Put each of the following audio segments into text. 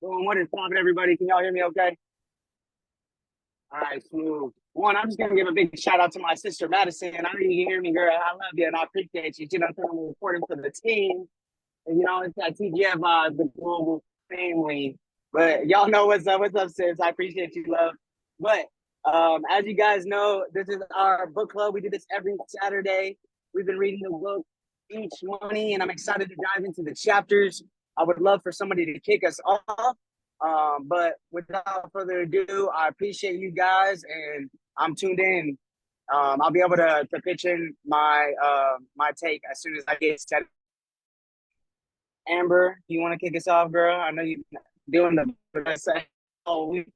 Boom, what is poppin', everybody? Can y'all hear me okay? All right, smooth. One, I'm just gonna give a big shout out to my sister Madison. I know you can hear me, girl. I love you and I appreciate you. You know, I'm reporting for the team. And you know, it's that TGF the global family. But y'all know what's up, sis. I appreciate you, love. But as you guys know, this is our book club. We do this every Saturday. We've been reading the book each morning, and I'm excited to dive into the chapters. I would love for somebody to kick us off. But without further ado, I appreciate you guys, and I'm tuned in. I'll be able to pitch in my take as soon as I get set. Amber, you want to kick us off, girl? I know you're doing the best all week,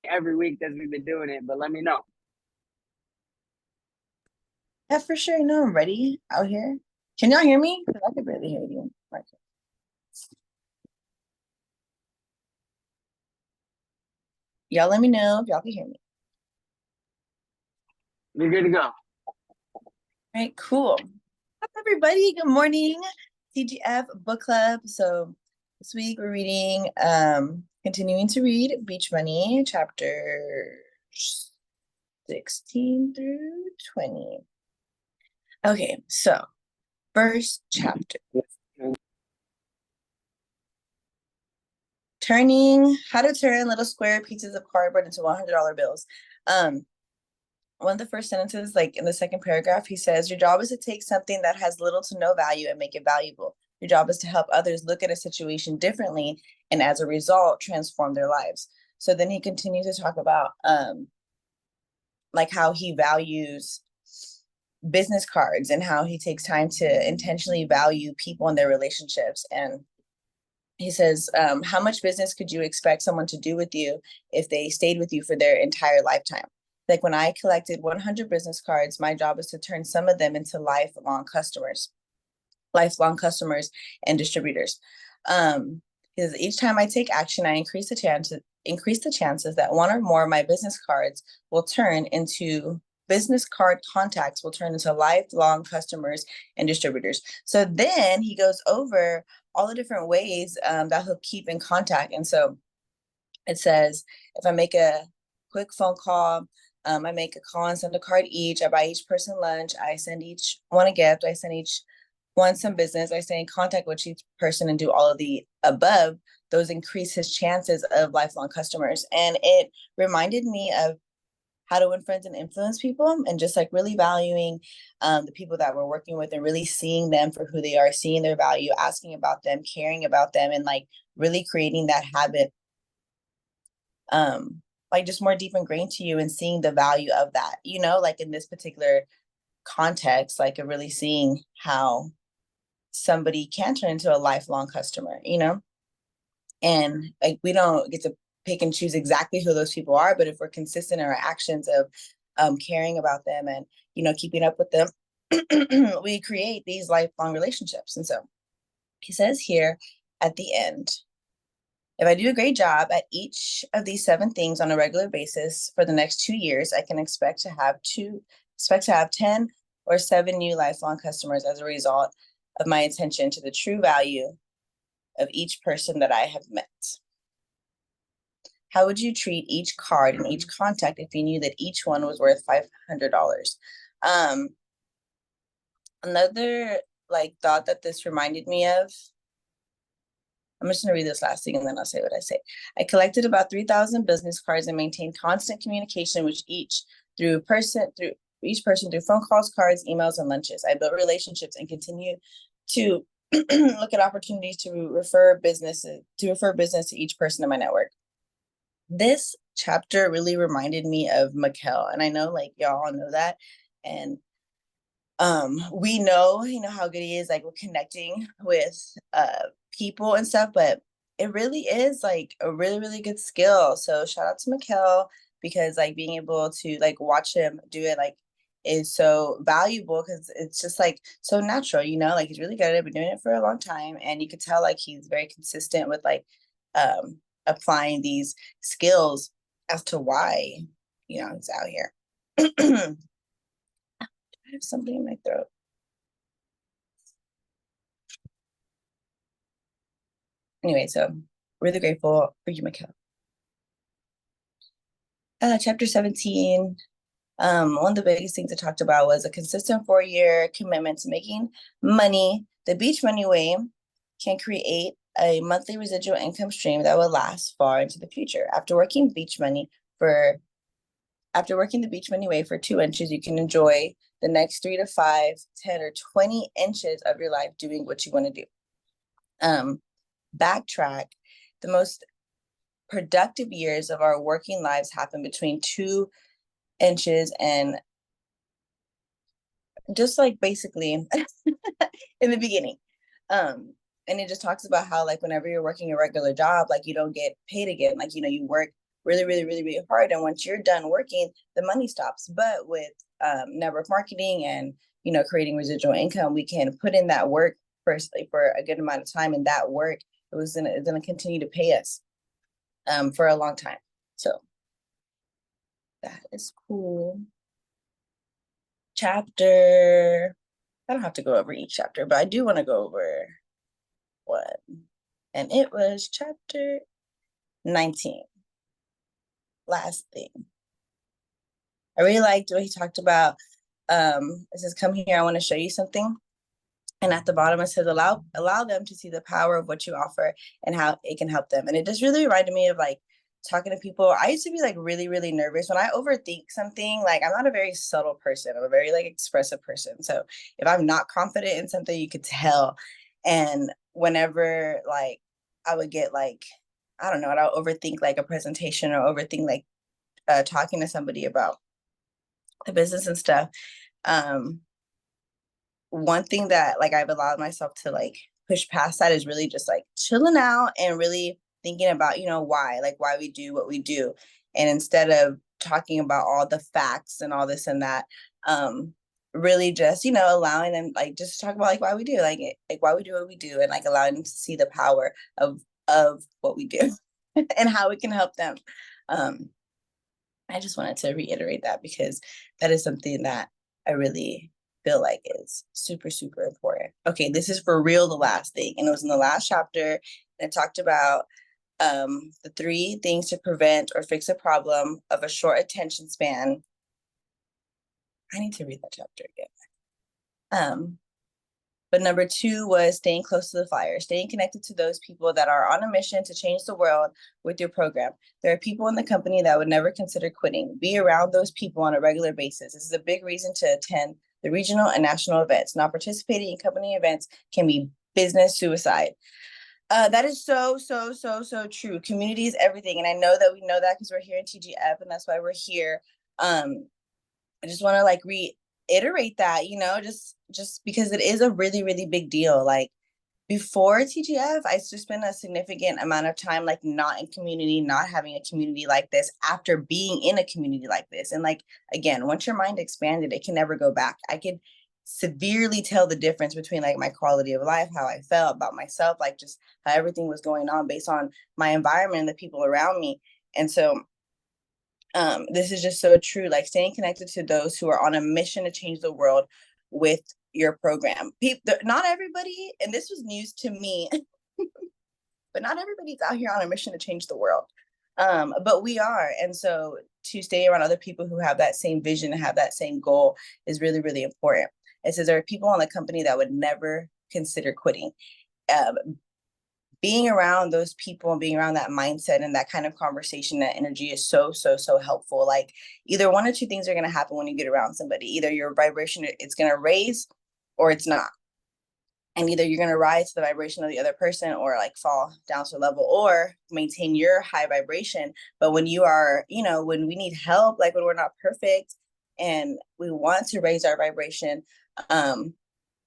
every week that we've been doing it, but let me know. Yeah, for sure. No, I'm ready out here. Can y'all hear me? Because I could barely hear you. Y'all let me know if y'all can hear me. You're good to go. All right, cool. Hi, everybody. Good morning. TGF Book Club. So this week we're reading, continuing to read Beach Money, chapter 16 through 20. Okay, so first chapter. How to turn little square pieces of cardboard into $100 bills. One of the first sentences, like in the second paragraph, he says, your job is to take something that has little to no value and make it valuable. Your job is to help others look at a situation differently and as a result, transform their lives. So then he continues to talk about like how he values business cards and how he takes time to intentionally value people and their relationships. And he says, how much business could you expect someone to do with you if they stayed with you for their entire lifetime? Like when I collected 100 business cards, my job is to turn some of them into lifelong customers and distributors. Because each time I take action, I increase the chances that one or more of my business cards will turn into business card contacts will turn into lifelong customers and distributors. So then he goes over all the different ways that he'll keep in contact. And so it says, if I make a quick phone call, I make a call and send a card each. I buy each person lunch. I send each one a gift. I send each one some business. I stay in contact with each person and do all of the above. Those increase his chances of lifelong customers. And it reminded me of how to win friends and influence people, and just like really valuing the people that we're working with and really seeing them for who they are, seeing their value, asking about them, caring about them, and like really creating that habit like just more deep ingrained to you and seeing the value of that, you know, like in this particular context, like really seeing how somebody can turn into a lifelong customer, you know, and like we don't get to pick and choose exactly who those people are, but if we're consistent in our actions of caring about them and, you know, keeping up with them, we create these lifelong relationships. And so he says here at the end, if I do a great job at each of these 7 things on a regular basis for the next 2 years, I can expect to have 10 or 7 new lifelong customers as a result of my attention to the true value of each person that I have met. How would you treat each card and each contact if you knew that each one was worth $500? Another like thought that this reminded me of, I'm just going to read this last thing and then I'll say what I say. I collected about 3,000 business cards and maintained constant communication with each person through phone calls, cards, emails, and lunches. I built relationships and continue to look at opportunities to refer business to each person in my network. This chapter really reminded me of Mikkel, and I know like y'all all know that, and we know, you know, how good he is like with connecting with people and stuff, but it really is like a really, really good skill. So shout out to Mikkel, because like being able to like watch him do it like is so valuable, because it's just like so natural, you know, like he's really good at it, been doing it for a long time, and you could tell like he's very consistent with like applying these skills as to why, you know, he's out here. I have something in my throat. Anyway, so really grateful for you, Mikhail. Chapter 17. One of the biggest things I talked about was a consistent 4-year commitment to making money. The Beach Money Way can create a monthly residual income stream that will last far into the future. After working the Beach Money Way for 2 inches, you can enjoy the next 3 to 5, 10, or 20 inches of your life doing what you want to do. Backtrack. The most productive years of our working lives happen between 2 inches and just like basically in the beginning. And it just talks about how like whenever you're working a regular job, like you don't get paid again. Like, you know, you work really, really, really, really hard. And once you're done working, the money stops. But with network marketing and, you know, creating residual income, we can put in that work firstly for a good amount of time. And that work is gonna continue to pay us for a long time. So that is cool. Chapter, I don't have to go over each chapter, but I do want to go over one. And it was chapter 19. Last thing. I really liked what he talked about. It says, come here, I want to show you something. And at the bottom, it says, allow them to see the power of what you offer and how it can help them. And it just really reminded me of like talking to people. I used to be like really, really nervous when I overthink something. Like, I'm not a very subtle person. I'm a very like expressive person. So if I'm not confident in something, you could tell. And whenever like I would get like, I don't know, I'll overthink like a presentation or overthink like talking to somebody about the business and stuff. One thing that like I've allowed myself to like push past that is really just like chilling out and really thinking about, you know, why we do what we do. And instead of talking about all the facts and all this and that, really just, you know, allowing them like just talk about like why we do like why we do what we do, and like allowing them to see the power of what we do and how it can help them. I just wanted to reiterate that because that is something that I really feel like is super, super important. Okay, this is for real the last thing. And it was in the last chapter. And it talked about the 3 things to prevent or fix a problem of a short attention span. I need to read that chapter again. But number 2 was staying close to the fire, staying connected to those people that are on a mission to change the world with your program. There are people in the company that would never consider quitting. Be around those people on a regular basis. This is a big reason to attend the regional and national events. Not participating in company events can be business suicide. That is so true. Community is everything. And I know that we know that because we're here in TGF and that's why we're here. I just want to like reiterate that, you know, just because it is a really, really big deal. Like before TGF, I just spent a significant amount of time like not in community, not having a community like this after being in a community like this. And like, again, once your mind expanded, it can never go back. I could severely tell the difference between like my quality of life, how I felt about myself, like just how everything was going on based on my environment and the people around me. And so this is just so true, like staying connected to those who are on a mission to change the world with your program. Not everybody, and this was news to me, but not everybody's out here on a mission to change the world. But we are. And so to stay around other people who have that same vision and have that same goal is really, really important. It says there are people on the company that would never consider quitting. Being around those people and being around that mindset and that kind of conversation, that energy is so helpful. Like either one or two things are going to happen when you get around somebody. Either your vibration, it's going to raise or it's not. And either you're going to rise to the vibration of the other person or like fall down to a level or maintain your high vibration. But when you are, you know, when we need help, like when we're not perfect and we want to raise our vibration,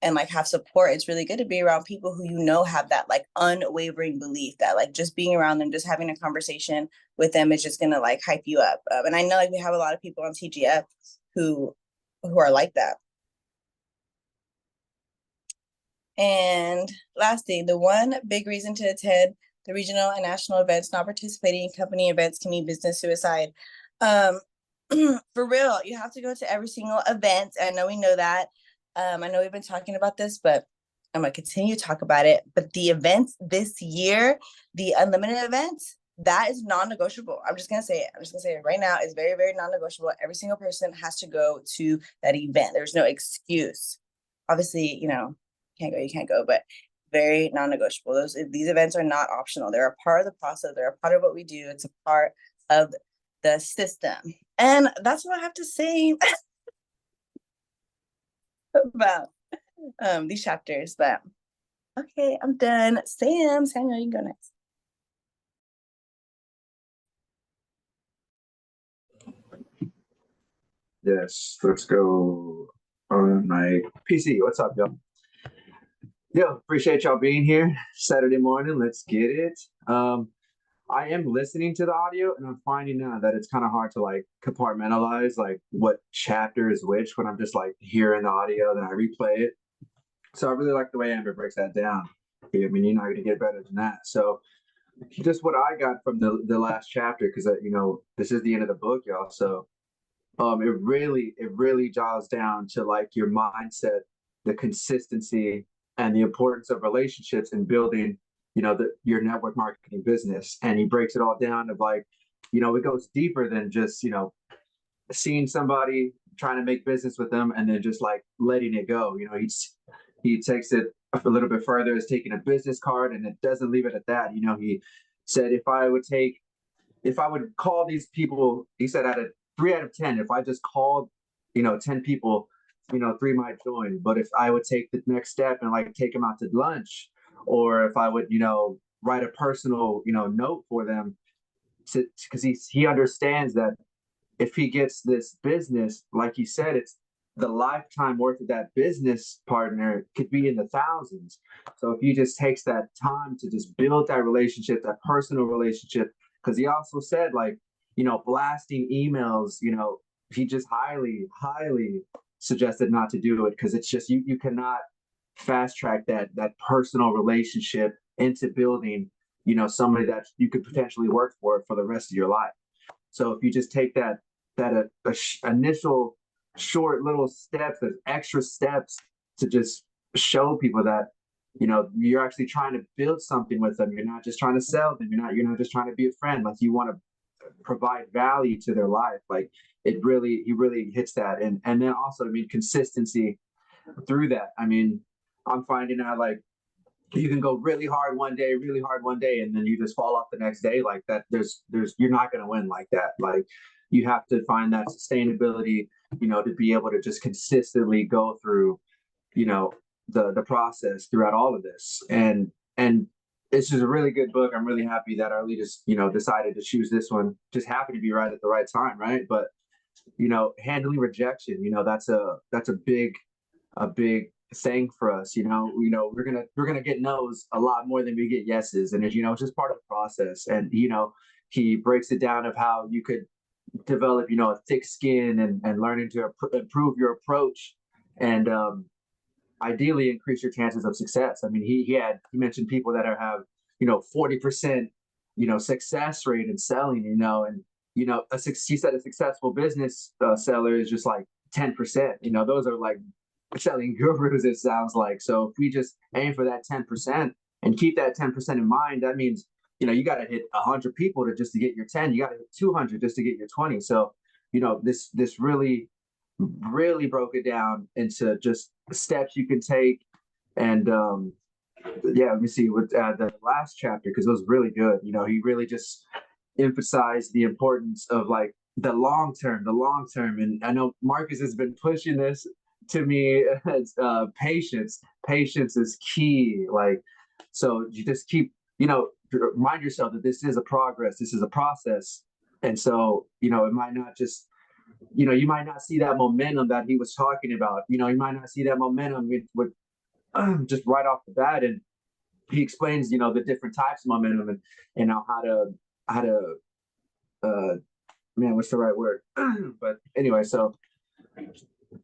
and like have support, it's really good to be around people who, you know, have that like unwavering belief that like just being around them, just having a conversation with them is just gonna like hype you up. And I know like we have a lot of people on TGF who are like that. And last thing, the one big reason to attend the regional and national events, not participating in company events can mean business suicide. For real, you have to go to every single event. I know we know that. I know we've been talking about this, but I'm gonna continue to talk about it. But the events this year, the unlimited events, that is non-negotiable. I'm just gonna say it. I'm just gonna say it right now. It's very, very non-negotiable. Every single person has to go to that event. There's no excuse. Obviously, you know, you can't go, but very non-negotiable. These events are not optional. They're a part of the process. They're a part of what we do. It's a part of the system. And that's what I have to say about these chapters. But okay, I'm done. Samuel, you can go next. Yes, let's go on my PC. What's up, y'all? Yo, appreciate y'all being here. Saturday morning, let's get it. I am listening to the audio and I'm finding out that it's kind of hard to like compartmentalize like what chapter is which when I'm just like hearing the audio, then I replay it. So I really like the way Amber breaks that down. I mean, you're not going to get better than that. So just what I got from the last chapter, because you know this is the end of the book, y'all. So it really dials down to like your mindset, the consistency, and the importance of relationships and building, you know, your network marketing business. And he breaks it all down of like, you know, it goes deeper than just, you know, seeing somebody, trying to make business with them, and then just like letting it go. You know, he takes it a little bit further, is taking a business card, and it doesn't leave it at that. You know, he said if I would call these people, he said out of 3 out of 10, if I just called, you know, 10 people, you know, 3 might join. But if I would take the next step and like take them out to lunch, or if I would, you know, write a personal, you know, note for them, because he understands that if he gets this business, like he said, it's the lifetime worth of that business partner could be in the thousands. So if he just takes that time to just build that relationship, that personal relationship, because he also said like, you know, blasting emails, you know, he just highly suggested not to do it, because it's just you cannot fast track that personal relationship into building, you know, somebody that you could potentially work for the rest of your life. So if you just take that initial short little steps, those extra steps to just show people that, you know, you're actually trying to build something with them. You're not just trying to sell them. You're not just trying to be a friend. Like you want to provide value to their life. Like he really hits that. And then also, I mean, consistency through that. I mean, I'm finding out like you can go really hard one day, and then you just fall off the next day like that. There's you're not going to win like that. Like you have to find that sustainability, you know, to be able to just consistently go through, you know, the process throughout all of this. And it's just a really good book. I'm really happy that our leaders, you know, decided to choose this one. Just happy to be right at the right time, right? But you know, handling rejection, you know, that's a big thing for us. You know, we're gonna get no's a lot more than we get yeses, and as you know, it's just part of the process. And you know, he breaks it down of how you could develop, you know, a thick skin and learning to improve your approach, and ideally increase your chances of success. I mean, he mentioned people that have, you know, 40%, you know, success rate in selling, you know, and you know, he said a successful business seller is just like 10%. You know, those are like selling gurus, it sounds like. So if we just aim for that 10% and keep that 10% in mind, that means, you know, you got to hit 100 people to get your 10. You got to hit 200 just to get your 20. So, you know, this really broke it down into just steps you can take. And yeah, let me see what the last chapter, because it was really good. You know, he really just emphasized the importance of like the long term. And I know Marcus has been pushing this to me as patience. Patience is key. Like, so you just keep, you know, remind yourself that this is a progress, this is a process. And so, you know, it might not just, you know, you might not see that momentum that he was talking about. You know, you might not see that momentum with just right off the bat. And he explains, you know, the different types of momentum and how to man, what's the right word? But anyway, so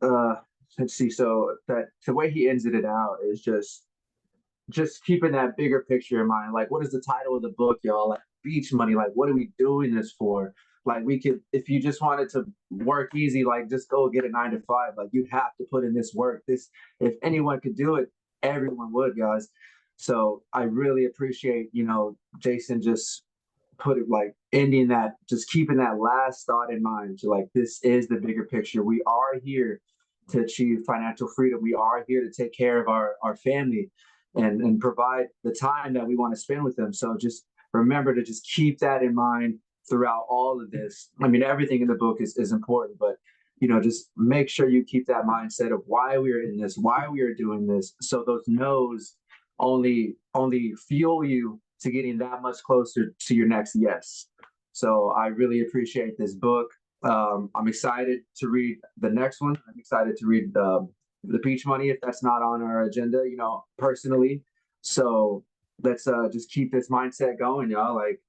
uh let's see. So that the way he ends it out is just keeping that bigger picture in mind. Like, what is the title of the book, y'all? Like, beach money. Like, what are we doing this for? Like, we could, if you just wanted to work easy, like, just go get a 9 to 5. Like, you have to put in this work. This, if anyone could do it, everyone would, guys. So I really appreciate, Jason just put it like ending that, just keeping that last thought in mind to like, this is the bigger picture. We are here to achieve financial freedom. We are here to take care of our family and provide the time that we want to spend with them. So just remember to just keep that in mind throughout all of this. I mean, everything in the book is important, but just make sure you keep that mindset of why we are in this, why we are doing this. So those no's only fuel you to getting that much closer to your next yes. So I really appreciate this book. I'm excited to read the next one. I'm excited to read the Peach Money if that's not on our agenda, personally. So let's just keep this mindset going, y'all. Like,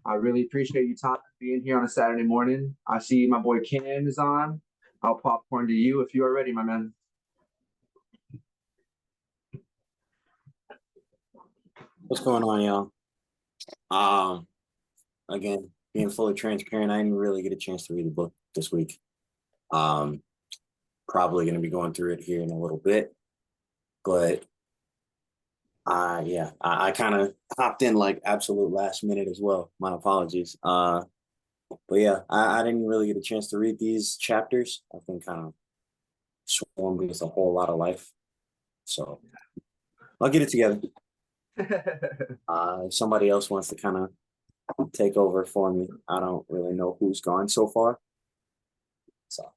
I really appreciate you, Tom, being here on a Saturday morning. I see my boy Ken is on. I'll popcorn to you if you are ready, my man. What's going on, y'all? Again, being fully transparent, I didn't really get a chance to read the book this week. Probably going to be going through it here in a little bit, but I kind of hopped in like absolute last minute as well. My apologies. But yeah, I didn't really get a chance to read these chapters. I've been kind of swarmed with a whole lot of life, so I'll get it together. If somebody else wants to kind of take over for me, I don't really know who's gone so far. So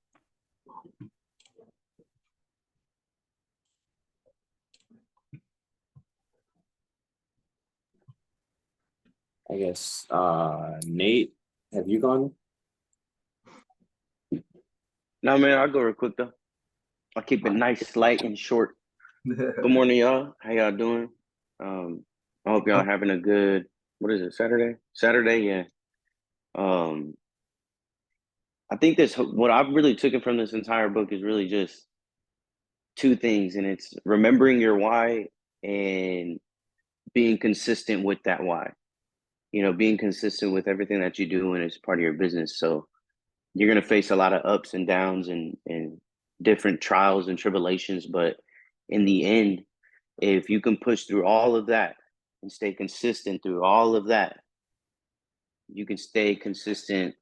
I guess Nate, have you gone? No, man, I'll go real quick though. I'll keep it nice, light, and short. Good morning, y'all. How y'all doing? I hope y'all having a good, what is it, Saturday? Saturday, yeah. I think what I've really taken from this entire book is really just two things, and it's remembering your why and being consistent with that why. Being consistent with everything that you do and it's part of your business. So you're going to face a lot of ups and downs and different trials and tribulations. But in the end, if you can push through all of that and stay consistent through all of that, you can stay consistent,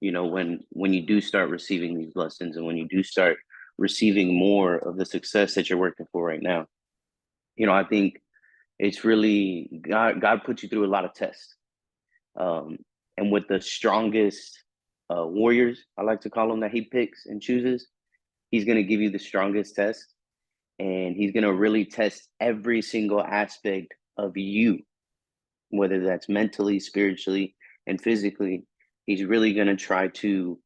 when you do start receiving these blessings and when you do start receiving more of the success that you're working for right now. I think it's really God put you through a lot of tests. And with the strongest warriors, I like to call them, that he picks and chooses, he's going to give you the strongest test. And he's going to really test every single aspect of you, whether that's mentally, spiritually, and physically. He's really going to try to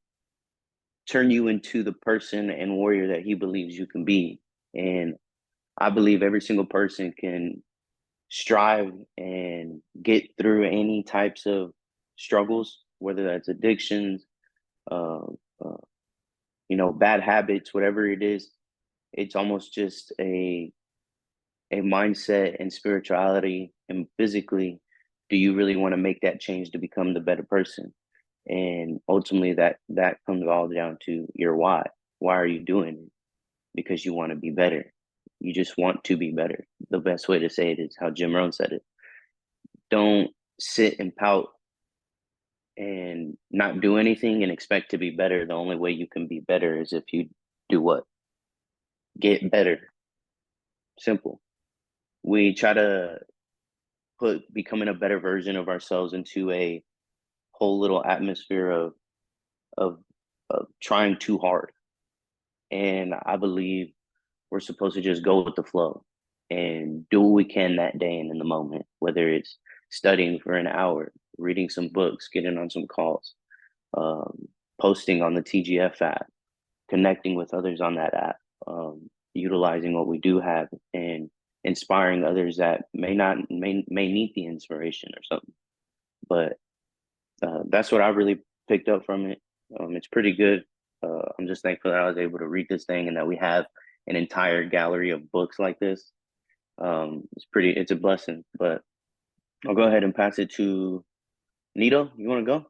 turn you into the person and warrior that he believes you can be. And I believe every single person can strive and get through any types of struggles, whether that's addictions, bad habits, whatever it is. It's almost just a mindset and spirituality and physically. Do you really want to make that change to become the better person? And ultimately that comes all down to your why. Why are you doing it? Because you want to be better. You just want to be better. The best way to say it is how Jim Rohn said it. Don't sit and pout and not do anything and expect to be better. The only way you can be better is if you do what? Get better. Simple. We try to put becoming a better version of ourselves into a whole little atmosphere of trying too hard. And I believe we're supposed to just go with the flow and do what we can that day and in the moment, whether it's studying for an hour, reading some books, getting on some calls, posting on the TGF app, connecting with others on that app, utilizing what we do have and inspiring others that may need the inspiration or something. But that's what I really picked up from it. It's pretty good. I'm just thankful that I was able to read this thing and that we have an entire gallery of books like this. It's a blessing. But I'll go ahead and pass it to Nito. You want to go?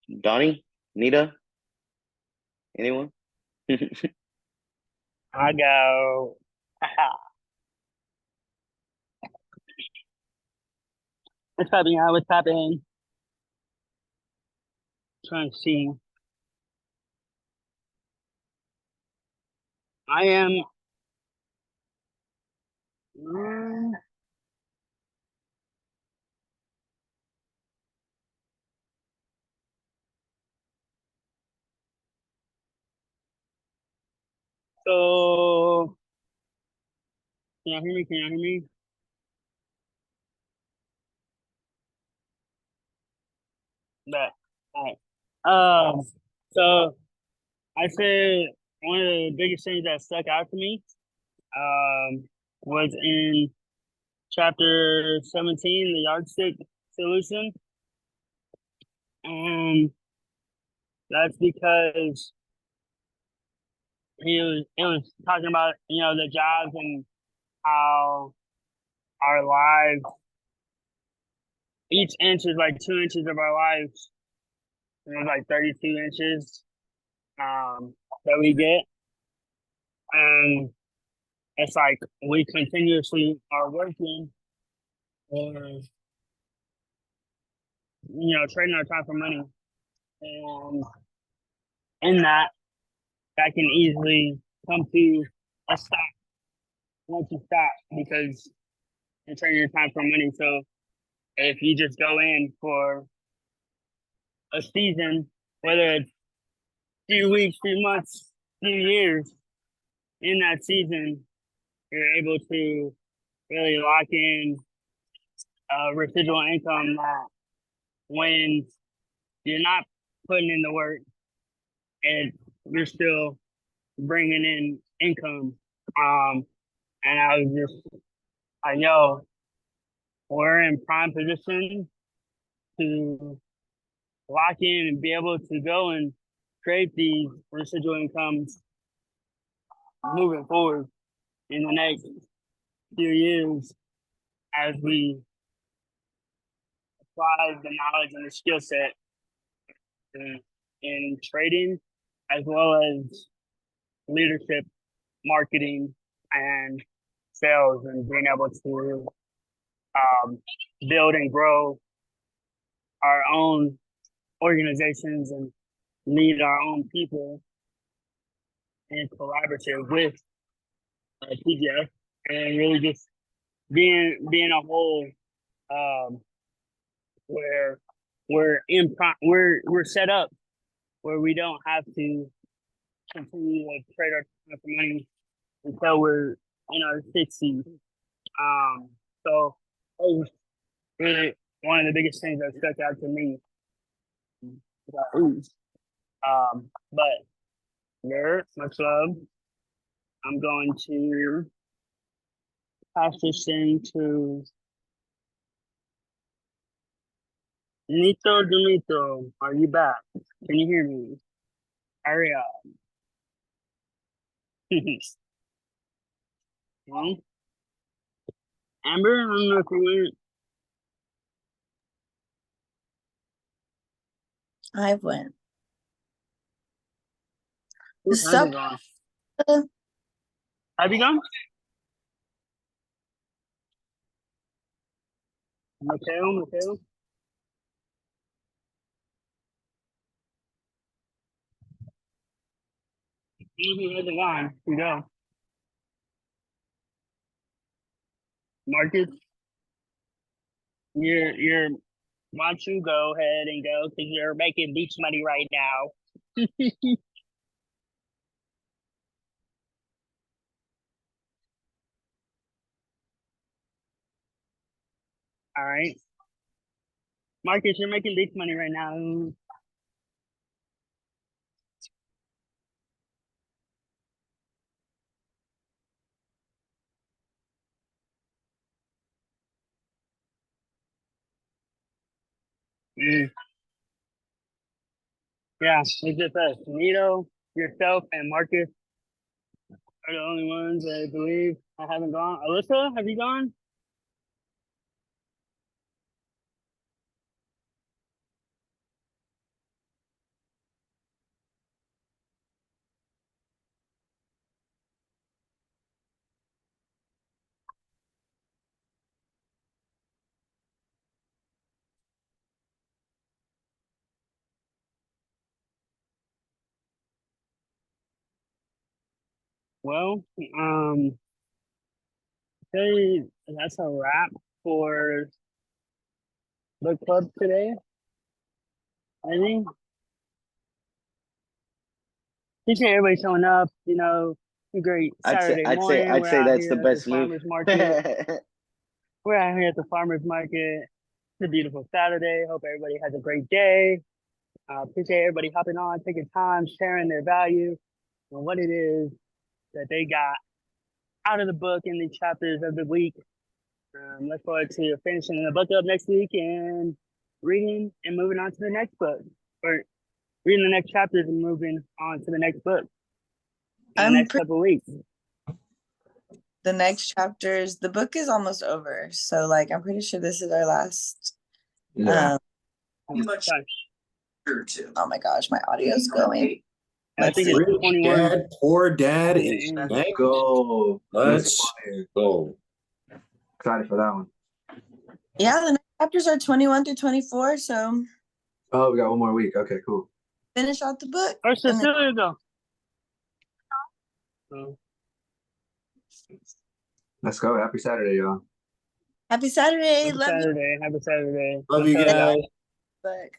Donnie, Nita, anyone? I go. What's happening? What's happening? Trying to see. I am. mm, So, can you hear me? Can you hear me? But, all right. So I said one of the biggest things that stuck out to me, was in chapter 17, the yardstick solution. And that's because it was talking about, the jobs and how our lives, each inch is like 2 inches of our lives. And it's like 32 inches that we get. And it's like we continuously are working or, trading our time for money. And in that can easily come to a stop once you stop because you're trading your time for money. So if you just go in for a season, whether it's few weeks, few months, few years, in that season, you're able to really lock in residual income that when you're not putting in the work and you're still bringing in income. And I was just like, yo, we're in prime position to lock in and be able to go and create these residual incomes moving forward in the next few years as we apply the knowledge and the skill set in trading as well as leadership, marketing, and sales, and being able to build and grow our own organizations and lead our own people in collaborative with TGF, and really just being a whole, where we're set up where we don't have to continue to trade our time for money until we're in our 60s. So that was really one of the biggest things that stuck out to me. But there, much love. I'm going to pass this thing to Nito Dumito. Are you back? Can you hear me? Hurry up. Well, Amber, I don't know if you went. I went. Who The hasn't sub gone? Have you gone? Mateo. Who hasn't gone? You go. Marcus, you're why don't you go ahead and go because you're making beach money right now. All right. Marcus, you're making beach money right now. Mm. Yeah, it's just us. Nito, yourself, and Marcus are the only ones I believe I haven't gone. Alyssa, have you gone? Well, hey, that's a wrap for book club today. I think. Appreciate everybody showing up. You know, a great Saturday morning. I'd We're say out that's here the at best move. farmers market. We're out here at the farmers market. It's a beautiful Saturday. Hope everybody has a great day. Appreciate everybody hopping on, taking time, sharing their value and what it is that they got out of the book in the chapters of the week. Look forward to finishing the book up next week and reading and moving on to the next book, or reading the next chapters and moving on to the next book in the next couple of weeks. The next chapters, the book is almost over, so like I'm pretty sure this is our last. Yeah. Much. Oh my gosh, my audio's going. I think it's 21. Dad, poor dad is Let's next. Go. Let's go. Excited for that one. Yeah, the next chapters are 21 through 24, so Oh, we got one more week. Okay, cool. finish out the book. Where's and then- Cecilia go? Oh. Let's go. Happy Saturday, y'all. Happy Saturday. Happy Love you. Saturday. Happy Saturday. Love you What's up, guys. Book.